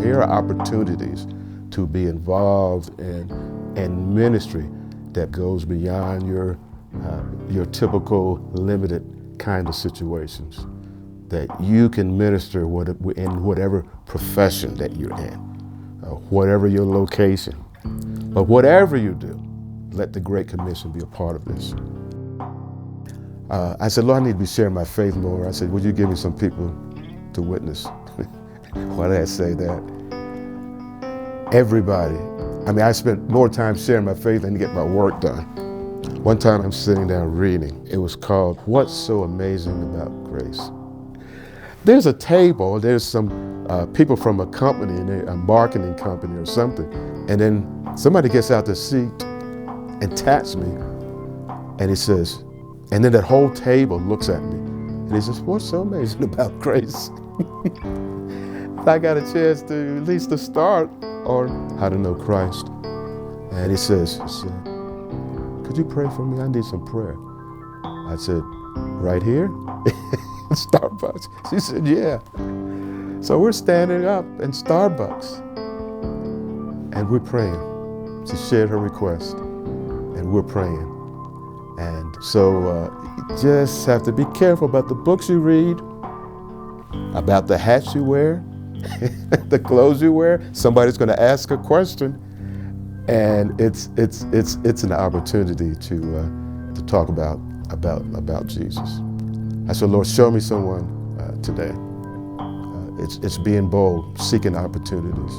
Here are opportunities to be involved in ministry that goes beyond your typical limited kind of situations, that you can minister in whatever profession that you're in, whatever your location. But whatever you do, let the Great Commission be a part of this. I said, Lord, I need to be sharing my faith more. I said, would you give me some people to witness? Why did I say that? Everybody. I mean, I spent more time sharing my faith than to get my work done. One time I'm sitting down reading. It was called, What's So Amazing About Grace? There's a table, there's some people from a company, a marketing company or something, and then somebody gets out the seat and taps me, and he says, and then that whole table looks at me, and he says, what's so amazing about grace? I got a chance to at least to start on how to know Christ. And he says, could you pray for me? I need some prayer. I said, right here? Starbucks. She said, yeah. So we're standing up in Starbucks and we're praying. She shared her request and we're praying. And so you just have to be careful about the books you read, about the hats you wear, the clothes you wear. Somebody's going to ask a question, and it's an opportunity to talk about Jesus. I said, Lord, show me someone today. It's being bold, seeking opportunities.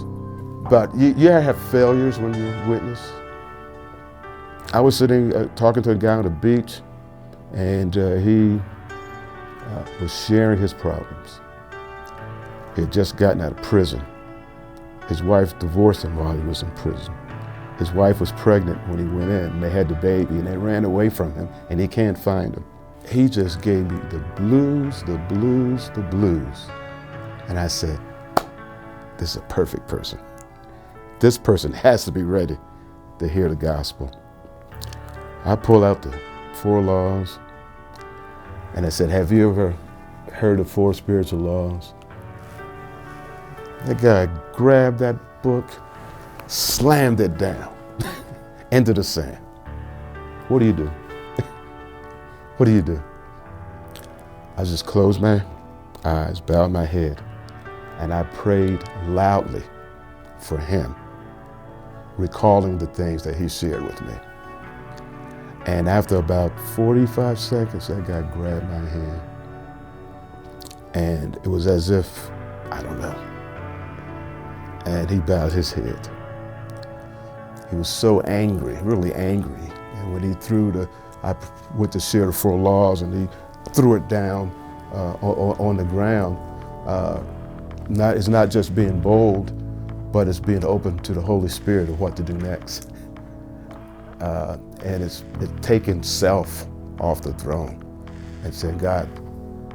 But you have failures when you witness. I was sitting talking to a guy on the beach, and he was sharing his problems. He had just gotten out of prison. His wife divorced him while he was in prison. His wife was pregnant when he went in, and they had the baby, and they ran away from him, and he can't find him. He just gave me the blues, the blues, the blues. And I said, this is a perfect person. This person has to be ready to hear the gospel. I pull out the 4 laws, and I said, have you ever heard of 4 spiritual laws? That guy grabbed that book, slammed it down into the sand. What do you do? What do you do? I just closed my eyes, bowed my head, and I prayed loudly for him, recalling the things that he shared with me. And after about 45 seconds, that guy grabbed my hand, and it was as if, I don't know, and he bowed his head. He was so angry, really angry. And when he I went to share the 4 laws, and he threw it down on the ground. It's not just being bold, but it's being open to the Holy Spirit of what to do next. And it's taking self off the throne and saying, God,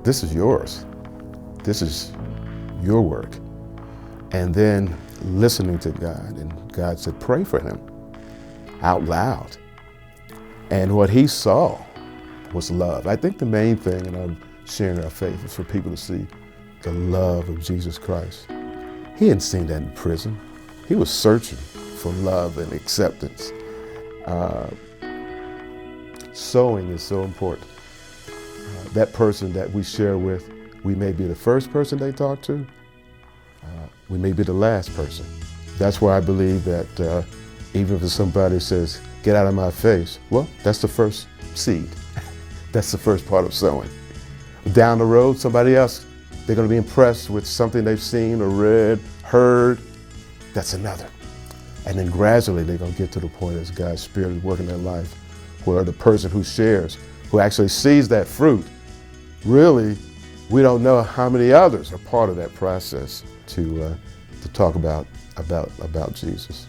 this is yours. This is your work. And then listening to God, and God said, pray for him out loud. And what he saw was love. I think the main thing in our sharing our faith is for people to see the love of Jesus Christ. He hadn't seen that in prison. He was searching for love and acceptance. Sowing is so important. That person that we share with, we may be the first person they talk to. We may be the last person. That's why I believe that even if somebody says, get out of my face, well, that's the first seed. That's the first part of sowing. Down the road, somebody else, they're going to be impressed with something they've seen or read, heard. That's another. And then gradually they're going to get to the point as God's Spirit is working their life, where the person who shares, who actually sees that fruit, really, we don't know how many others are part of that process to talk about Jesus.